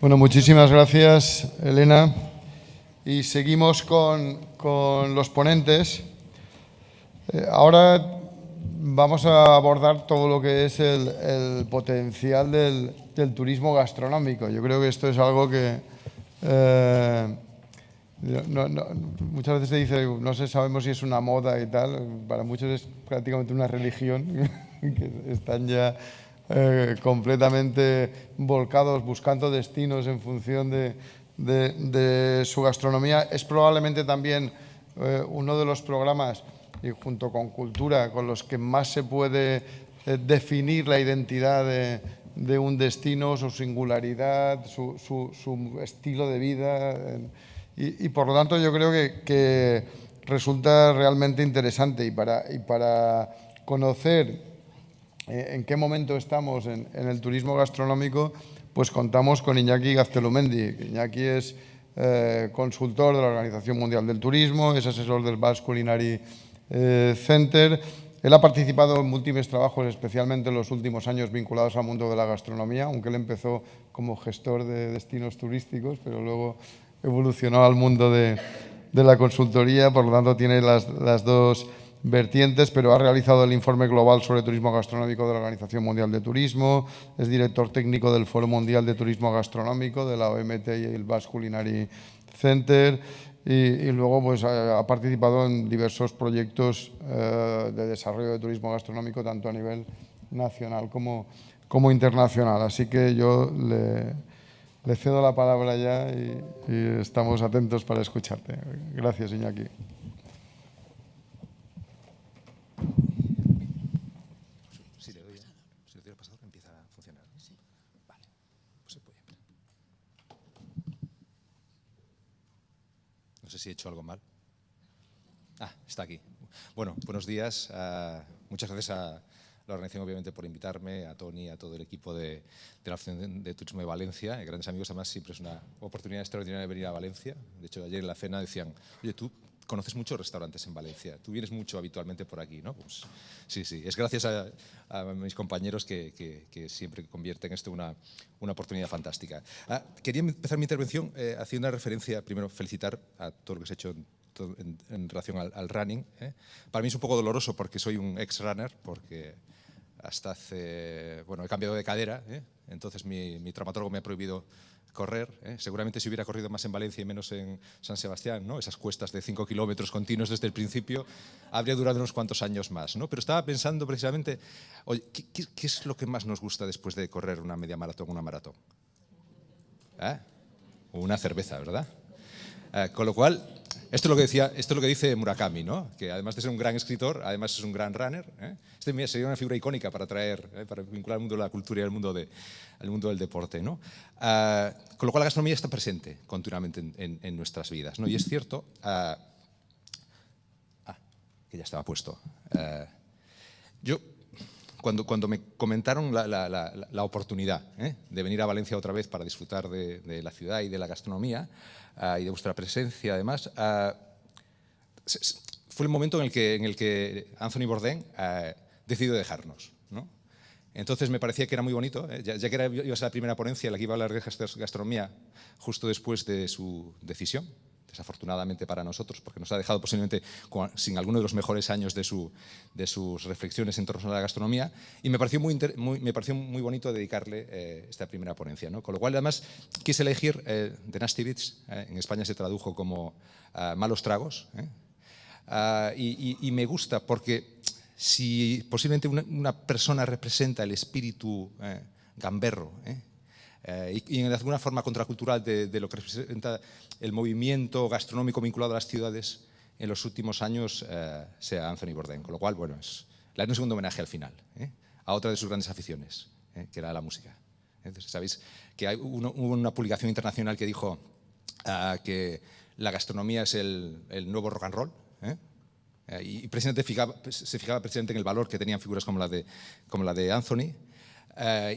Bueno, muchísimas gracias, Elena. Y seguimos con los ponentes. Ahora vamos a abordar todo lo que es el potencial del turismo gastronómico. Yo creo que esto es algo que muchas veces se dice, no sé, sabemos si es una moda y tal. Para muchos es prácticamente una religión, que están ya completamente volcados buscando destinos en función de su gastronomía. Es probablemente también uno de los programas, y junto con Cultura, con los que más se puede definir la identidad de un destino, su singularidad, su estilo de vida. Y por lo tanto yo creo que resulta realmente interesante. Y para conocer en qué momento estamos en el turismo gastronómico, pues contamos con Iñaki Gaztelumendi. Iñaki es consultor de la Organización Mundial del Turismo, es asesor del Basque Culinary Center. Él ha participado en múltiples trabajos, especialmente en los últimos años vinculados al mundo de la gastronomía, aunque él empezó como gestor de destinos turísticos, pero luego evolucionó al mundo de la consultoría, por lo tanto tiene las dos vertientes, pero ha realizado el informe global sobre turismo gastronómico de la Organización Mundial de Turismo, es director técnico del Foro Mundial de Turismo Gastronómico de la OMT y el Basque Culinary Center, y luego pues ha participado en diversos proyectos de desarrollo de turismo gastronómico, tanto a nivel nacional como internacional. Así que yo le cedo la palabra ya y estamos atentos para escucharte. Gracias, Iñaki. Si le doy el pasador, empieza a funcionar. Sí. Vale, pues se puede. No sé si he hecho algo mal. Ah, está aquí. Bueno, buenos días. Muchas gracias a la organización, obviamente, por invitarme, a Tony, a todo el equipo de la Asociación de Turismo de Valencia. Grandes amigos, además, siempre es una oportunidad extraordinaria de venir a Valencia. De hecho, ayer en la cena decían, oye, tú conoces muchos restaurantes en Valencia, tú vienes mucho habitualmente por aquí, ¿no? Pues sí, es gracias a mis compañeros que siempre convierten esto en una oportunidad fantástica. Quería empezar mi intervención haciendo una referencia, primero felicitar a todo lo que se ha hecho en relación al running. Para mí es un poco doloroso porque soy un ex-runner, porque hasta hace, bueno, he cambiado de cadera, entonces mi traumatólogo me ha prohibido correr. Seguramente si hubiera corrido más en Valencia y menos en San Sebastián, ¿no? Esas cuestas de 5 kilómetros continuos desde el principio, habría durado unos cuantos años más, ¿no? Pero estaba pensando precisamente, oye, ¿qué es lo que más nos gusta después de correr una media maratón, una maratón? Una cerveza, ¿verdad? Con lo cual, esto es lo que dice Murakami, ¿no? Que además de ser un gran escritor, además es un gran runner. Este sería una figura icónica para para vincular el mundo de la cultura y el mundo del deporte, ¿no? Con lo cual la gastronomía está presente continuamente en nuestras vidas, ¿no? Y es cierto, que ya estaba puesto. Yo, cuando me comentaron la oportunidad de venir a Valencia otra vez para disfrutar de la ciudad y de la gastronomía y de vuestra presencia, además, fue el momento en el que Anthony Bourdain decidió dejarnos, ¿no? Entonces me parecía que era muy bonito, ya que iba a ser la primera ponencia en la que iba a hablar de gastronomía justo después de su decisión, desafortunadamente para nosotros, porque nos ha dejado posiblemente sin alguno de los mejores años de sus reflexiones en torno a la gastronomía, y me pareció muy bonito dedicarle esta primera ponencia, ¿no? Con lo cual, además, quise elegir The Nasty Bits, en España se tradujo como malos tragos, y me gusta porque si posiblemente una persona representa el espíritu gamberro, y de alguna forma contracultural de lo que representa el movimiento gastronómico vinculado a las ciudades en los últimos años, sea Anthony Bourdain. Con lo cual, bueno, le haré un segundo homenaje al final, a otra de sus grandes aficiones, que era la música. Entonces, sabéis que hubo una publicación internacional que dijo que la gastronomía es el nuevo rock and roll, y precisamente se fijaba precisamente en el valor que tenían figuras como la de Anthony.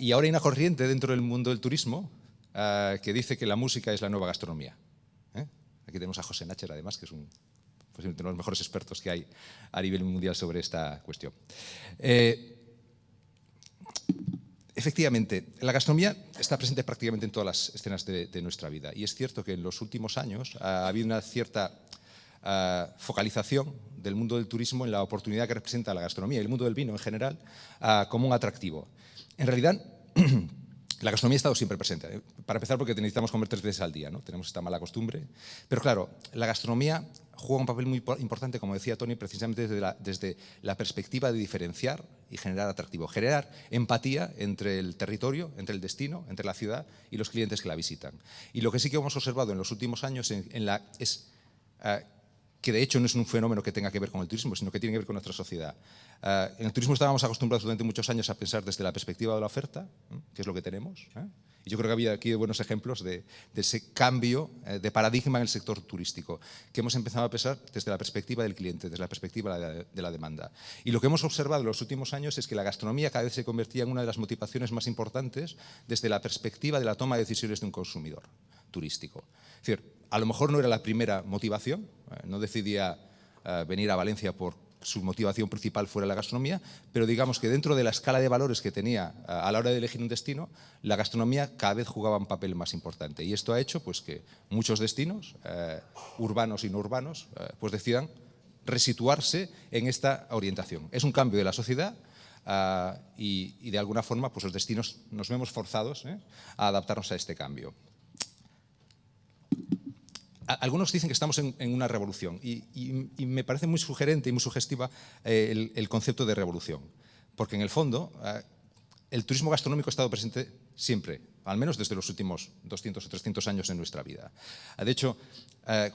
Y ahora hay una corriente dentro del mundo del turismo que dice que la música es la nueva gastronomía. Aquí tenemos a José Nacher, además, que es posiblemente uno de los mejores expertos que hay a nivel mundial sobre esta cuestión. Efectivamente, la gastronomía está presente prácticamente en todas las escenas de nuestra vida. Y es cierto que en los últimos años ha habido una cierta focalización del mundo del turismo en la oportunidad que representa la gastronomía y el mundo del vino en general como un atractivo. En realidad, la gastronomía ha estado siempre presente. Para empezar, porque necesitamos comer 3 veces al día, ¿no? Tenemos esta mala costumbre. Pero claro, la gastronomía juega un papel muy importante, como decía Tony, precisamente desde la perspectiva de diferenciar y generar atractivo. Generar empatía entre el territorio, entre el destino, entre la ciudad y los clientes que la visitan. Y lo que sí que hemos observado en los últimos años es que de hecho no es un fenómeno que tenga que ver con el turismo, sino que tiene que ver con nuestra sociedad. En el turismo estábamos acostumbrados durante muchos años a pensar desde la perspectiva de la oferta, que es lo que tenemos. Y yo creo que había aquí buenos ejemplos de ese cambio de paradigma en el sector turístico, que hemos empezado a pensar desde la perspectiva del cliente, desde la perspectiva de la demanda. Y lo que hemos observado en los últimos años es que la gastronomía cada vez se convertía en una de las motivaciones más importantes desde la perspectiva de la toma de decisiones de un consumidor turístico. Es decir, a lo mejor no era la primera motivación, no decidía venir a Valencia por su motivación principal fuera la gastronomía, pero digamos que dentro de la escala de valores que tenía a la hora de elegir un destino, la gastronomía cada vez jugaba un papel más importante. Y esto ha hecho pues, que muchos destinos, urbanos y no urbanos, pues decidan resituarse en esta orientación. Es un cambio de la sociedad y de alguna forma pues, los destinos nos vemos forzados a adaptarnos a este cambio. Algunos dicen que estamos en una revolución y me parece muy sugerente y muy sugestiva el concepto de revolución, porque en el fondo el turismo gastronómico ha estado presente siempre, al menos desde los últimos 200 o 300 años en nuestra vida. De hecho,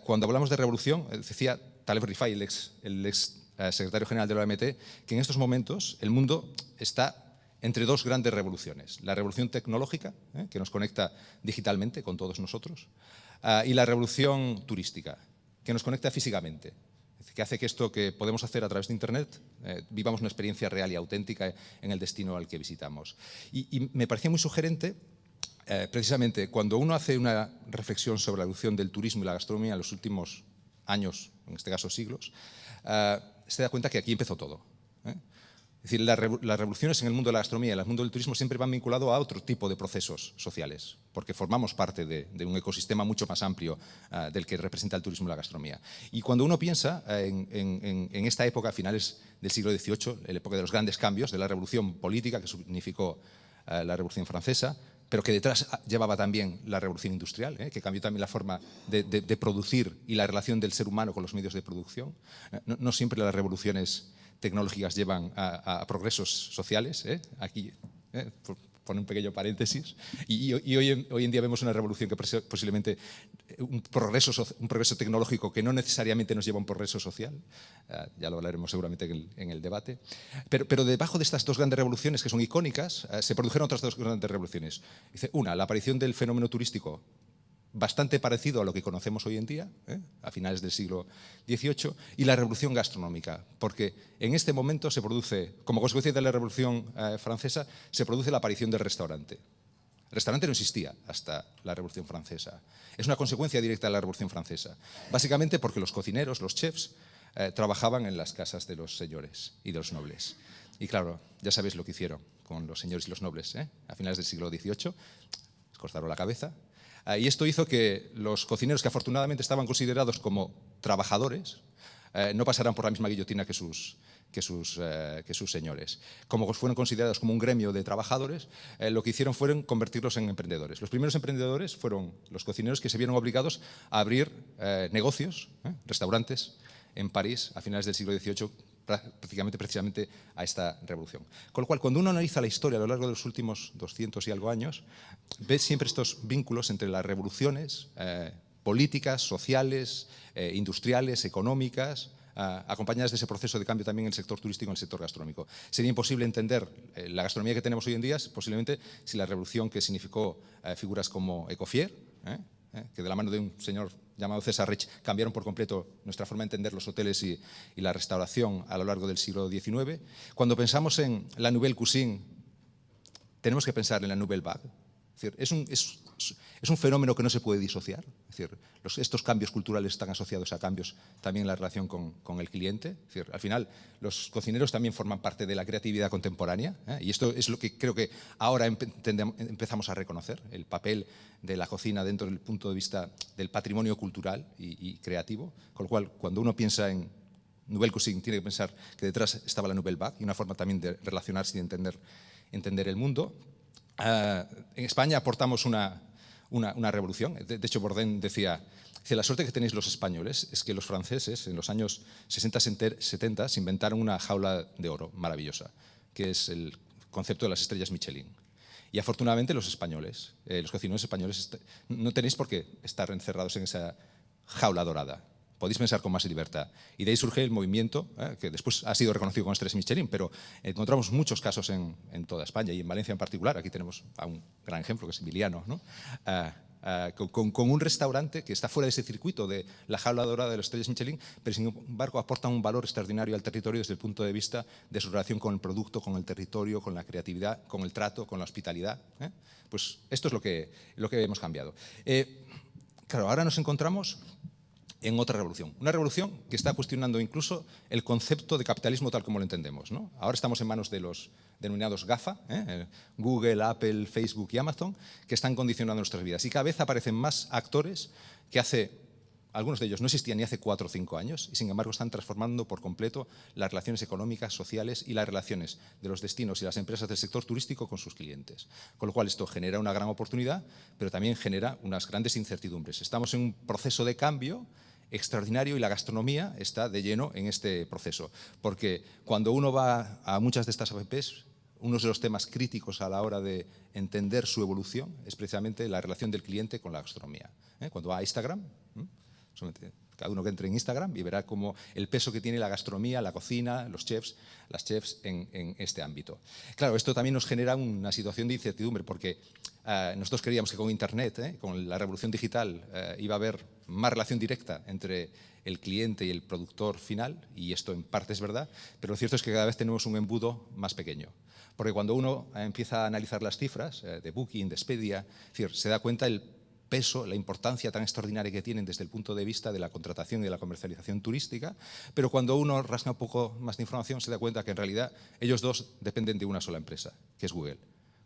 cuando hablamos de revolución, decía Taleb Rifai, el ex secretario general de la OMT, que en estos momentos el mundo está entre 2 grandes revoluciones. La revolución tecnológica, que nos conecta digitalmente con todos nosotros, y la revolución turística, que nos conecta físicamente, que hace que esto que podemos hacer a través de Internet vivamos una experiencia real y auténtica en el destino al que visitamos. Y me parecía muy sugerente, precisamente, cuando uno hace una reflexión sobre la evolución del turismo y la gastronomía en los últimos años, en este caso siglos, se da cuenta que aquí empezó todo. Es decir, las revoluciones en el mundo de la gastronomía y en el mundo del turismo siempre van vinculados a otro tipo de procesos sociales, porque formamos parte de un ecosistema mucho más amplio del que representa el turismo y la gastronomía. Y cuando uno piensa en esta época, a finales del siglo XVIII, la época de los grandes cambios, de la revolución política que significó la Revolución Francesa, pero que detrás llevaba también la revolución industrial, que cambió también la forma de producir y la relación del ser humano con los medios de producción. No siempre las revoluciones tecnológicas llevan a progresos sociales. Aquí pone un pequeño paréntesis. Y hoy en día vemos una revolución que posiblemente un progreso tecnológico que no necesariamente nos lleva a un progreso social. Ya lo hablaremos seguramente en el debate. Pero debajo de estas 2 grandes revoluciones que son icónicas, se produjeron otras 2 grandes revoluciones. Dice, una, la aparición del fenómeno turístico bastante parecido a lo que conocemos hoy en día, a finales del siglo XVIII, y la revolución gastronómica, porque en este momento se produce, como consecuencia de la Revolución Francesa, se produce la aparición del restaurante. El restaurante no existía hasta la Revolución Francesa. Es una consecuencia directa de la Revolución Francesa, básicamente porque los cocineros, los chefs, trabajaban en las casas de los señores y de los nobles. Y claro, ya sabéis lo que hicieron con los señores y los nobles a finales del siglo XVIII, les cortaron la cabeza. Y esto hizo que los cocineros, que afortunadamente estaban considerados como trabajadores, no pasaran por la misma guillotina que sus señores. Como fueron considerados como un gremio de trabajadores, lo que hicieron fueron convertirlos en emprendedores. Los primeros emprendedores fueron los cocineros que se vieron obligados a abrir negocios, restaurantes, en París a finales del siglo XVIII, precisamente a esta revolución. Con lo cual, cuando uno analiza la historia a lo largo de los últimos 200 y algo años, ve siempre estos vínculos entre las revoluciones políticas, sociales, industriales, económicas, acompañadas de ese proceso de cambio también en el sector turístico y en el sector gastronómico. Sería imposible entender la gastronomía que tenemos hoy en día, posiblemente, si la revolución que significó figuras como Escoffier, que de la mano de un señor llamado César Rech cambiaron por completo nuestra forma de entender los hoteles y la restauración a lo largo del siglo XIX. Cuando pensamos en la Nouvelle Cuisine, tenemos que pensar en la Nouvelle Vague. Es decir, es un fenómeno que no se puede disociar. Es decir, estos cambios culturales están asociados a cambios también en la relación con el cliente. Es decir, al final, los cocineros también forman parte de la creatividad contemporánea, y esto es lo que creo que ahora empezamos a reconocer, el papel de la cocina dentro del punto de vista del patrimonio cultural y creativo, con lo cual, cuando uno piensa en Nouvelle Cuisine, tiene que pensar que detrás estaba la Nouvelle Vague y una forma también de relacionarse y de entender el mundo. En España aportamos una revolución. De hecho, Bourdain decía, la suerte que tenéis los españoles es que los franceses en los años 60-70 se inventaron una jaula de oro maravillosa, que es el concepto de las estrellas Michelin. Y afortunadamente los españoles, los cocineros españoles, no tenéis por qué estar encerrados en esa jaula dorada. Podéis pensar con más libertad. Y de ahí surge el movimiento, que después ha sido reconocido con estrellas Michelin, pero encontramos muchos casos en toda España y en Valencia en particular. Aquí tenemos a un gran ejemplo, que es Emiliano, ¿no? Con un restaurante que está fuera de ese circuito de la jaula dorada de las estrellas Michelin, pero sin embargo aporta un valor extraordinario al territorio desde el punto de vista de su relación con el producto, con el territorio, con la creatividad, con el trato, con la hospitalidad. Pues esto es lo que hemos cambiado. Claro, ahora nos encontramos en otra revolución. Una revolución que está cuestionando incluso el concepto de capitalismo tal como lo entendemos, ¿no? Ahora estamos en manos de los denominados GAFA, Google, Apple, Facebook y Amazon, que están condicionando nuestras vidas. Y cada vez aparecen más actores que algunos de ellos no existían ni hace 4 o 5 años y sin embargo están transformando por completo las relaciones económicas, sociales y las relaciones de los destinos y las empresas del sector turístico con sus clientes. Con lo cual esto genera una gran oportunidad, pero también genera unas grandes incertidumbres. Estamos en un proceso de cambio extraordinario y la gastronomía está de lleno en este proceso, porque cuando uno va a muchas de estas apps, uno de los temas críticos a la hora de entender su evolución es precisamente la relación del cliente con la gastronomía. Cuando va a Instagram, cada uno que entre en Instagram y verá cómo el peso que tiene la gastronomía, la cocina, las chefs en este ámbito. Claro, esto también nos genera una situación de incertidumbre porque nosotros creíamos que con Internet, con la revolución digital, iba a haber más relación directa entre el cliente y el productor final, y esto en parte es verdad, pero lo cierto es que cada vez tenemos un embudo más pequeño. Porque cuando uno empieza a analizar las cifras de Booking, de Expedia, es decir, se da cuenta el peso, la importancia tan extraordinaria que tienen desde el punto de vista de la contratación y de la comercialización turística, pero cuando uno rasca un poco más de información se da cuenta que en realidad ellos dos dependen de una sola empresa, que es Google.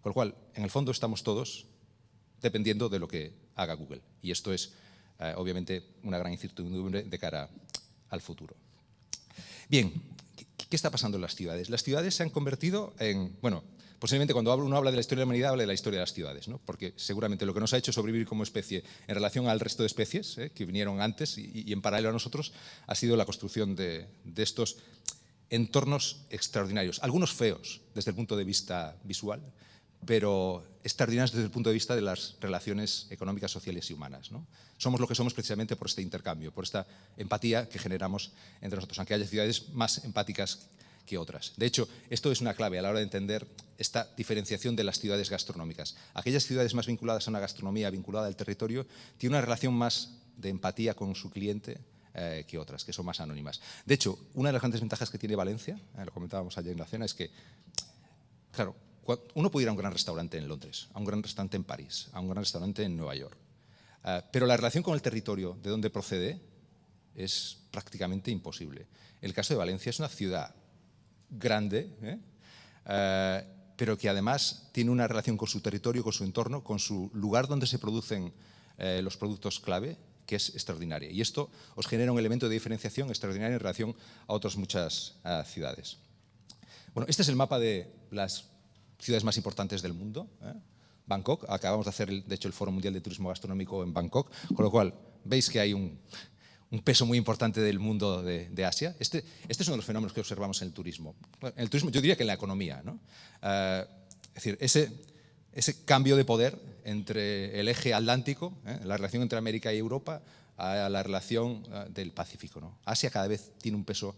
Con lo cual, en el fondo estamos todos dependiendo de lo que haga Google. Y esto es, obviamente, una gran incertidumbre de cara al futuro. Bien, ¿qué está pasando en las ciudades? Las ciudades se han convertido en, bueno, posiblemente cuando uno habla de la historia de la humanidad, habla de la historia de las ciudades, ¿no? Porque seguramente lo que nos ha hecho sobrevivir como especie en relación al resto de especies que vinieron antes y en paralelo a nosotros ha sido la construcción de estos entornos extraordinarios, algunos feos desde el punto de vista visual, pero extraordinarios desde el punto de vista de las relaciones económicas, sociales y humanas, ¿no? Somos lo que somos precisamente por este intercambio, por esta empatía que generamos entre nosotros, aunque haya ciudades más empáticas que otras. De hecho, esto es una clave a la hora de entender esta diferenciación de las ciudades gastronómicas. Aquellas ciudades más vinculadas a una gastronomía vinculada al territorio tienen una relación más de empatía con su cliente que otras, que son más anónimas. De hecho, una de las grandes ventajas que tiene Valencia, lo comentábamos ayer en la cena, es que, claro, uno puede ir a un gran restaurante en Londres, a un gran restaurante en París, a un gran restaurante en Nueva York, pero la relación con el territorio de donde procede es prácticamente imposible. El caso de Valencia es una ciudad grande, pero que además tiene una relación con su territorio, con su entorno, con su lugar donde se producen los productos clave, que es extraordinaria. Y esto os genera un elemento de diferenciación extraordinario en relación a otras muchas ciudades. Bueno, este es el mapa de las ciudades más importantes del mundo. Bangkok, acabamos de hacer, de hecho, el Foro Mundial de Turismo Gastronómico en Bangkok, con lo cual veis que hay un peso muy importante del mundo de Asia. Este es uno de los fenómenos que observamos en el turismo. En el turismo, yo diría que en la economía, ¿no? Es decir, ese cambio de poder entre el eje atlántico, la relación entre América y Europa, a la relación del Pacífico, ¿no? Asia cada vez tiene un peso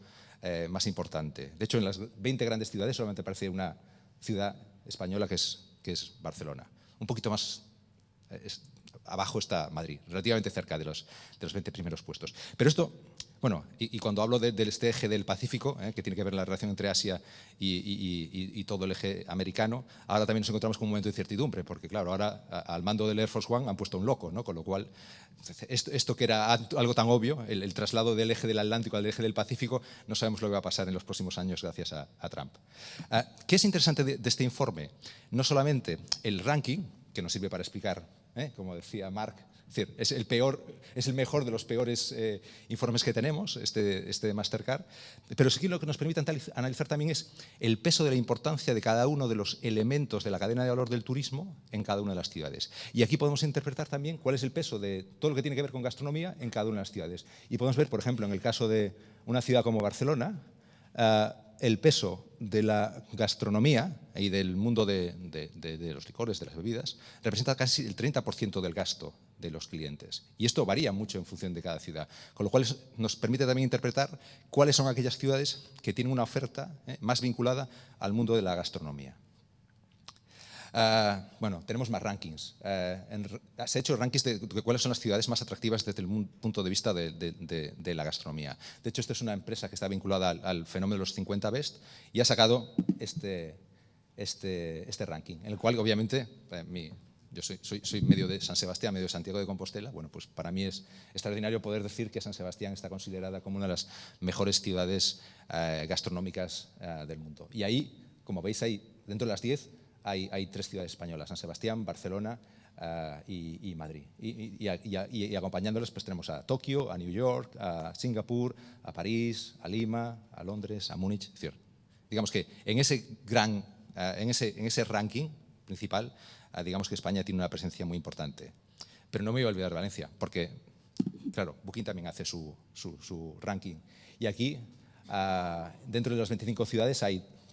más importante. De hecho, en las 20 grandes ciudades solamente aparece una ciudad española que es Barcelona. Un poquito más abajo está Madrid, relativamente cerca de los 20 primeros puestos. Pero esto, Bueno, y cuando hablo de este eje del Pacífico, que tiene que ver la relación entre Asia y todo el eje americano, ahora también nos encontramos con un momento de incertidumbre, porque claro, ahora al mando del Air Force One han puesto un loco, ¿no? Con lo cual, esto que era algo tan obvio, el traslado del eje del Atlántico al eje del Pacífico, no sabemos lo que va a pasar en los próximos años gracias a Trump. ¿Qué es interesante de este informe? No solamente el ranking, que nos sirve para explicar, como decía Mark, es el mejor de los peores informes que tenemos, este de Mastercard, pero sí que lo que nos permite analizar también es el peso de la importancia de cada uno de los elementos de la cadena de valor del turismo en cada una de las ciudades. Y aquí podemos interpretar también cuál es el peso de todo lo que tiene que ver con gastronomía en cada una de las ciudades. Y podemos ver, por ejemplo, en el caso de una ciudad como Barcelona, el peso de la gastronomía y del mundo de los licores, de las bebidas, representa casi el 30% del gasto de los clientes. Y esto varía mucho en función de cada ciudad, con lo cual nos permite también interpretar cuáles son aquellas ciudades que tienen una oferta más vinculada al mundo de la gastronomía. Bueno, tenemos más rankings. Se ha hecho rankings de cuáles son las ciudades más atractivas desde el punto de vista de la gastronomía. De hecho, esta es una empresa que está vinculada al fenómeno de los 50 Best y ha sacado este ranking, en el cual, obviamente, yo soy medio de San Sebastián, medio de Santiago de Compostela. Bueno, pues para mí es extraordinario poder decir que San Sebastián está considerada como una de las mejores ciudades gastronómicas del mundo. Y ahí, como veis, dentro de las 10, hay 3 ciudades españolas: San Sebastián, Barcelona y Madrid. Y acompañándoles pues tenemos a Tokio, a New York, a Singapur, a París, a Lima, a Londres, a Múnich. Es decir, digamos que en ese ranking principal, digamos que España tiene una presencia muy importante. Pero no me voy a olvidar de Valencia, porque, claro, Booking también hace su ranking. Y aquí, dentro de las 25 ciudades,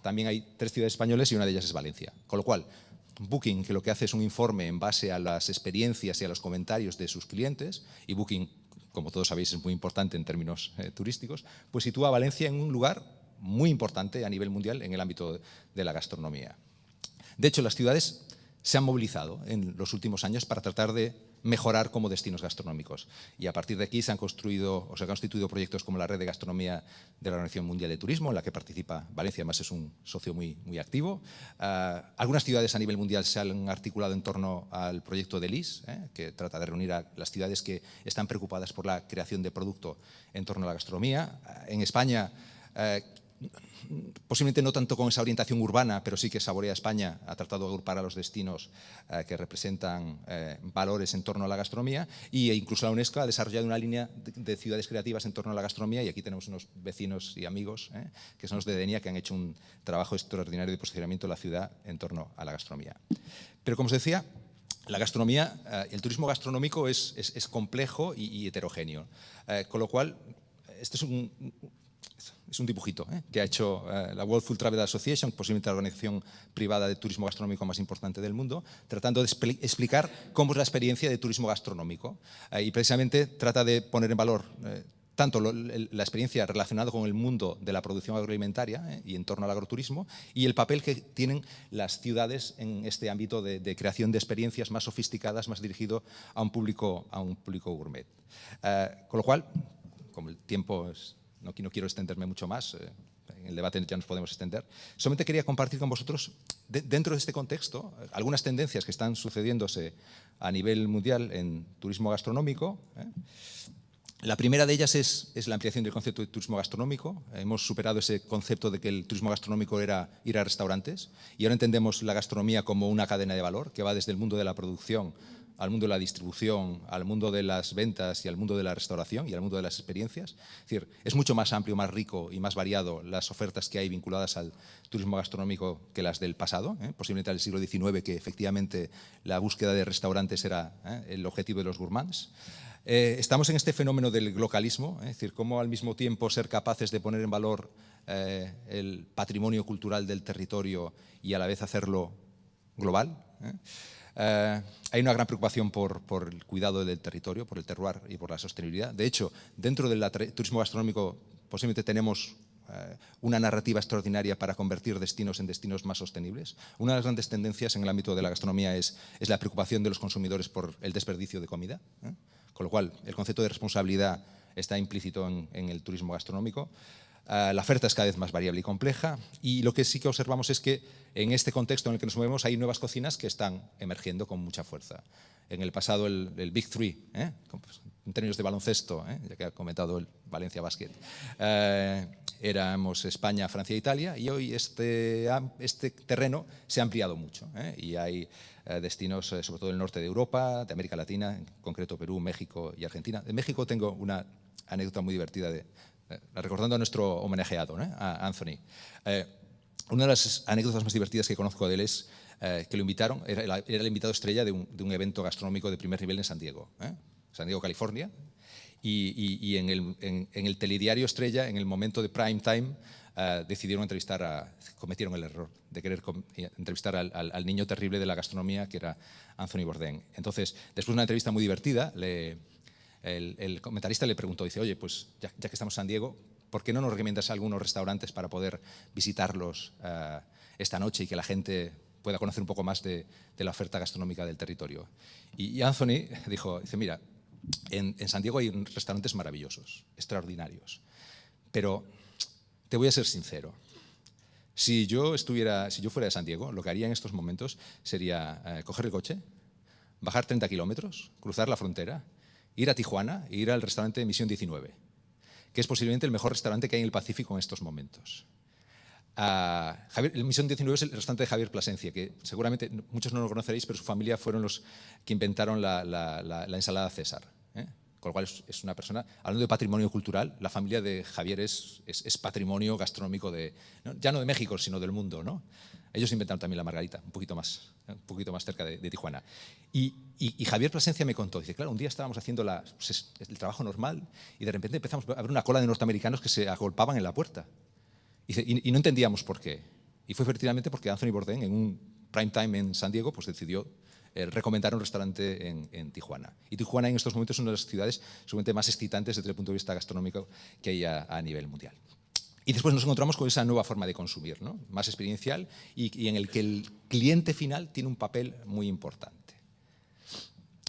también hay 3 ciudades españolas y una de ellas es Valencia. Con lo cual, Booking, que lo que hace es un informe en base a las experiencias y a los comentarios de sus clientes, y Booking, como todos sabéis, es muy importante en términos turísticos, pues sitúa a Valencia en un lugar muy importante a nivel mundial en el ámbito de la gastronomía. De hecho, las ciudades se han movilizado en los últimos años para tratar de mejorar como destinos gastronómicos. Y a partir de aquí se han constituido proyectos como la Red de Gastronomía de la Organización Mundial de Turismo, en la que participa Valencia, además es un socio muy activo. Algunas ciudades a nivel mundial se han articulado en torno al proyecto de LIS, que trata de reunir a las ciudades que están preocupadas por la creación de producto en torno a la gastronomía. En España, posiblemente no tanto con esa orientación urbana, pero sí que Saborea España ha tratado de agrupar a los destinos que representan valores en torno a la gastronomía, e incluso la UNESCO ha desarrollado una línea de ciudades creativas en torno a la gastronomía, y aquí tenemos unos vecinos y amigos que son los de Denia, que han hecho un trabajo extraordinario de posicionamiento de la ciudad en torno a la gastronomía. Pero como os decía, la gastronomía, el turismo gastronómico es complejo y heterogéneo, con lo cual este es un dibujito que ha hecho la World Food Travel Association, posiblemente la organización privada de turismo gastronómico más importante del mundo, tratando de explicar cómo es la experiencia de turismo gastronómico. Y precisamente trata de poner en valor tanto la experiencia relacionada con el mundo de la producción agroalimentaria y en torno al agroturismo, y el papel que tienen las ciudades en este ámbito de creación de experiencias más sofisticadas, más dirigido a un público gourmet. Con lo cual, como el tiempo es... No quiero extenderme mucho más, en el debate ya nos podemos extender. Solamente quería compartir con vosotros, dentro de este contexto, algunas tendencias que están sucediéndose a nivel mundial en turismo gastronómico. La primera de ellas es la ampliación del concepto de turismo gastronómico. Hemos superado ese concepto de que el turismo gastronómico era ir a restaurantes, y ahora entendemos la gastronomía como una cadena de valor que va desde el mundo de la producción al mundo de la distribución, al mundo de las ventas y al mundo de la restauración y al mundo de las experiencias. Es decir, es mucho más amplio, más rico y más variado las ofertas que hay vinculadas al turismo gastronómico que las del pasado, posiblemente al siglo XIX, que efectivamente la búsqueda de restaurantes era el objetivo de los gourmands. Estamos en este fenómeno del localismo, es decir, cómo al mismo tiempo ser capaces de poner en valor el patrimonio cultural del territorio y a la vez hacerlo global. Hay una gran preocupación por el cuidado del territorio, por el terroir y por la sostenibilidad. De hecho, dentro del turismo gastronómico posiblemente tenemos una narrativa extraordinaria para convertir destinos en destinos más sostenibles. Una de las grandes tendencias en el ámbito de la gastronomía es la preocupación de los consumidores por el desperdicio de comida, con lo cual el concepto de responsabilidad está implícito en el turismo gastronómico. La oferta es cada vez más variable y compleja, y lo que sí que observamos es que en este contexto en el que nos movemos hay nuevas cocinas que están emergiendo con mucha fuerza. En el pasado el Big Three, en términos de baloncesto, ya que ha comentado el Valencia Basket, éramos España, Francia e Italia, y hoy este terreno se ha ampliado mucho, y hay destinos, sobre todo del norte de Europa, de América Latina, en concreto Perú, México y Argentina. De México tengo una anécdota muy divertida recordando a nuestro homenajeado, a Anthony. Una de las anécdotas más divertidas que conozco de él es que lo invitaron, era el invitado estrella de un evento gastronómico de primer nivel en San Diego, California, y en el telediario estrella, en el momento de prime time, cometieron el error de querer entrevistar al niño terrible de la gastronomía, que era Anthony Bourdain. Entonces, después de una entrevista muy divertida, el comentarista le preguntó, dice, oye, pues ya que estamos en San Diego, ¿por qué no nos recomiendas algunos restaurantes para poder visitarlos esta noche y que la gente pueda conocer un poco más de la oferta gastronómica del territorio? Y Anthony dice, mira, en San Diego hay restaurantes maravillosos, extraordinarios, pero te voy a ser sincero. Si yo fuera de San Diego, lo que haría en estos momentos sería coger el coche, bajar 30 kilómetros, cruzar la frontera, ir a Tijuana e ir al restaurante Misión 19, que es posiblemente el mejor restaurante que hay en el Pacífico en estos momentos. Misión 19 es el restaurante de Javier Plasencia, que seguramente muchos no lo conoceréis, pero su familia fueron los que inventaron la ensalada César. Con lo cual es una persona, hablando de patrimonio cultural, la familia de Javier es patrimonio gastronómico ya no de México, sino del mundo, ¿no? Ellos inventaron también la margarita, un poquito más cerca de Tijuana. Y Javier Plasencia me contó, dice, claro, un día estábamos haciendo el trabajo normal y de repente empezamos a ver una cola de norteamericanos que se agolpaban en la puerta. Y no entendíamos por qué. Y fue efectivamente porque Anthony Bourdain, en un prime time en San Diego, pues decidió recomendar un restaurante en Tijuana. Y Tijuana en estos momentos es una de las ciudades seguramente más excitantes desde el punto de vista gastronómico que hay a nivel mundial. Y después nos encontramos con esa nueva forma de consumir, ¿no? Más experiencial y en el que el cliente final tiene un papel muy importante.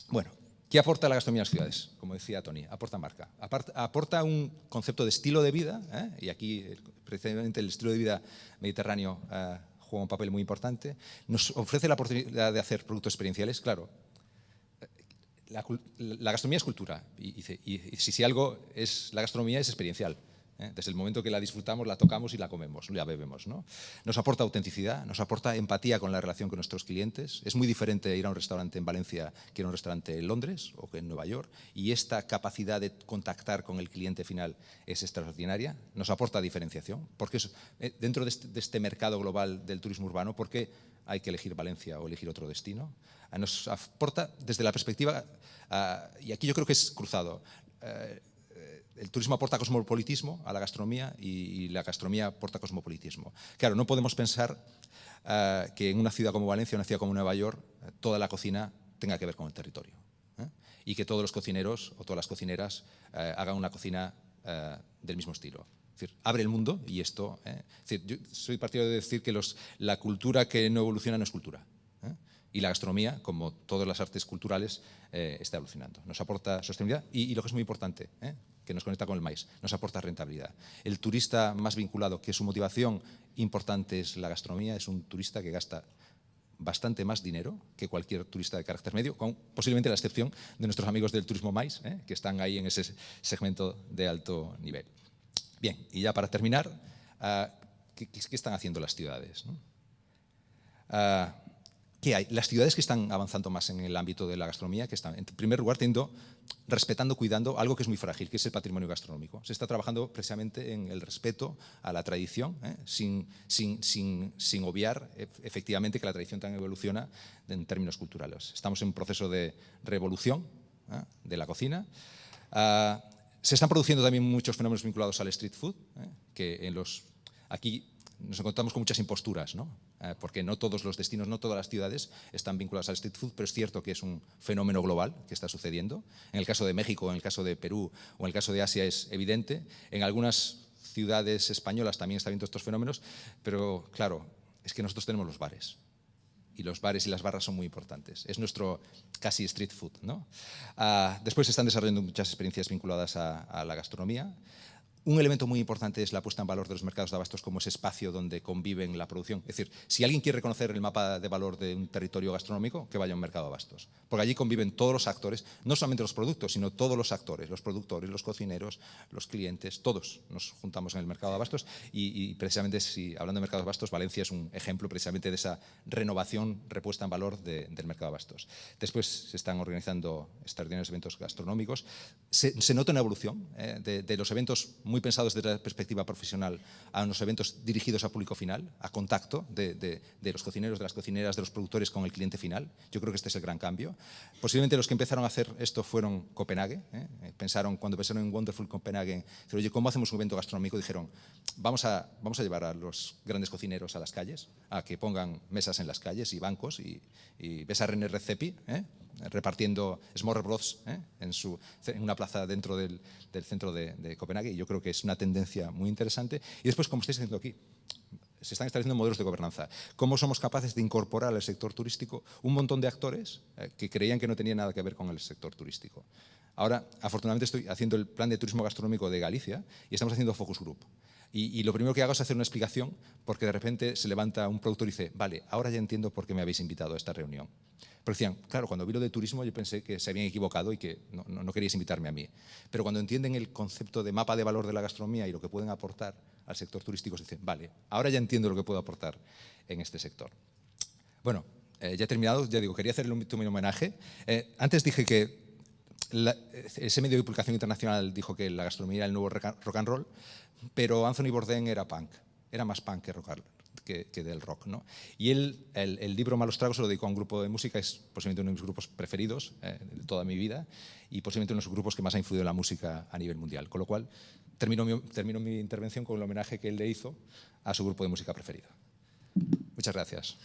Bueno, ¿qué aporta la gastronomía a las ciudades? Como decía Tony, aporta marca. Aporta un concepto de estilo de vida, y aquí precisamente el estilo de vida mediterráneo juega un papel muy importante. Nos ofrece la oportunidad de hacer productos experienciales, claro. La gastronomía es cultura, y si algo es la gastronomía es experiencial. Desde el momento que la disfrutamos, la tocamos y la comemos, la bebemos, ¿no? Nos aporta autenticidad, nos aporta empatía con la relación con nuestros clientes. Es muy diferente ir a un restaurante en Valencia que ir a un restaurante en Londres o que en Nueva York, y esta capacidad de contactar con el cliente final es extraordinaria. Nos aporta diferenciación, porque dentro de este mercado global del turismo urbano, ¿por qué hay que elegir Valencia o elegir otro destino? Nos aporta desde la perspectiva, y aquí yo creo que es cruzado, el turismo aporta cosmopolitismo a la gastronomía y la gastronomía aporta cosmopolitismo. Claro, no podemos pensar que en una ciudad como Valencia, una ciudad como Nueva York, toda la cocina tenga que ver con el territorio, y que todos los cocineros o todas las cocineras hagan una cocina del mismo estilo. Es decir, abre el mundo y esto… es decir, yo soy partidario de decir que la cultura que no evoluciona no es cultura. Y la gastronomía, como todas las artes culturales, está evolucionando. Nos aporta sostenibilidad y lo que es muy importante, que nos conecta con el maíz, nos aporta rentabilidad. El turista más vinculado, que su motivación importante es la gastronomía, es un turista que gasta bastante más dinero que cualquier turista de carácter medio, con posiblemente la excepción de nuestros amigos del turismo maíz, que están ahí en ese segmento de alto nivel. Bien, y ya para terminar, ¿qué están haciendo las ciudades, ¿no? ¿Qué hay? Las ciudades que están avanzando más en el ámbito de la gastronomía, que están, en primer lugar, respetando, cuidando algo que es muy frágil, que es el patrimonio gastronómico. Se está trabajando precisamente en el respeto a la tradición, sin obviar efectivamente que la tradición también evoluciona en términos culturales. Estamos en un proceso de revolución de la cocina. Se están produciendo también muchos fenómenos vinculados al street food, que aquí nos encontramos con muchas imposturas, ¿no? Porque no todos los destinos, no todas las ciudades están vinculadas al street food, pero es cierto que es un fenómeno global que está sucediendo. En el caso de México, en el caso de Perú o en el caso de Asia es evidente. En algunas ciudades españolas también están viendo estos fenómenos, pero claro, es que nosotros tenemos los bares. y los bares y las barras son muy importantes. Es nuestro casi street food, ¿no? Después se están desarrollando muchas experiencias vinculadas a la gastronomía. Un elemento muy importante es la puesta en valor de los mercados de abastos como ese espacio donde conviven la producción. Es decir, si alguien quiere conocer el mapa de valor de un territorio gastronómico, que vaya a un mercado de abastos. Porque allí conviven todos los actores, no solamente los productos, sino todos los actores, los productores, los cocineros, los clientes, todos nos juntamos en el mercado de abastos y precisamente, hablando de mercado de abastos, Valencia es un ejemplo precisamente de esa renovación, repuesta en valor del mercado de abastos. Después se están organizando extraordinarios eventos gastronómicos. Se nota una evolución de los eventos muy pensados desde la perspectiva profesional a unos eventos dirigidos a público final, a contacto de los cocineros, de las cocineras, de los productores con el cliente final. Yo creo que este es el gran cambio. Posiblemente los que empezaron a hacer esto fueron Copenhague. Cuando pensaron en Wonderful Copenhagen, dijeron, oye, ¿cómo hacemos un evento gastronómico? Dijeron, vamos a llevar a los grandes cocineros a las calles, a que pongan mesas en las calles y bancos, y ves a René Redzepi, repartiendo smørrebrøds en una plaza dentro del centro de Copenhague, y yo creo que es una tendencia muy interesante. Y después, como estáis haciendo aquí, se están estableciendo modelos de gobernanza. ¿Cómo somos capaces de incorporar al sector turístico un montón de actores que creían que no tenían nada que ver con el sector turístico? Ahora, afortunadamente, estoy haciendo el plan de turismo gastronómico de Galicia y estamos haciendo focus group. Y lo primero que hago es hacer una explicación, porque de repente se levanta un productor y dice, vale, ahora ya entiendo por qué me habéis invitado a esta reunión. Pero decían, claro, cuando vi lo de turismo yo pensé que se habían equivocado y que no queríais invitarme a mí. Pero cuando entienden el concepto de mapa de valor de la gastronomía y lo que pueden aportar al sector turístico, se dicen, vale, ahora ya entiendo lo que puedo aportar en este sector. Bueno, ya he terminado, ya digo, quería hacerle un homenaje. Antes dije que ese medio de publicación internacional dijo que la gastronomía era el nuevo rock and roll, pero Anthony Bourdain era punk, era más punk que rock and roll. Que del rock, ¿no? Y él, el libro Malos Tragos se lo dedicó a un grupo de música, es posiblemente uno de mis grupos preferidos de toda mi vida y posiblemente uno de los grupos que más ha influido en la música a nivel mundial. Con lo cual, termino mi intervención con el homenaje que él le hizo a su grupo de música preferido. Muchas gracias.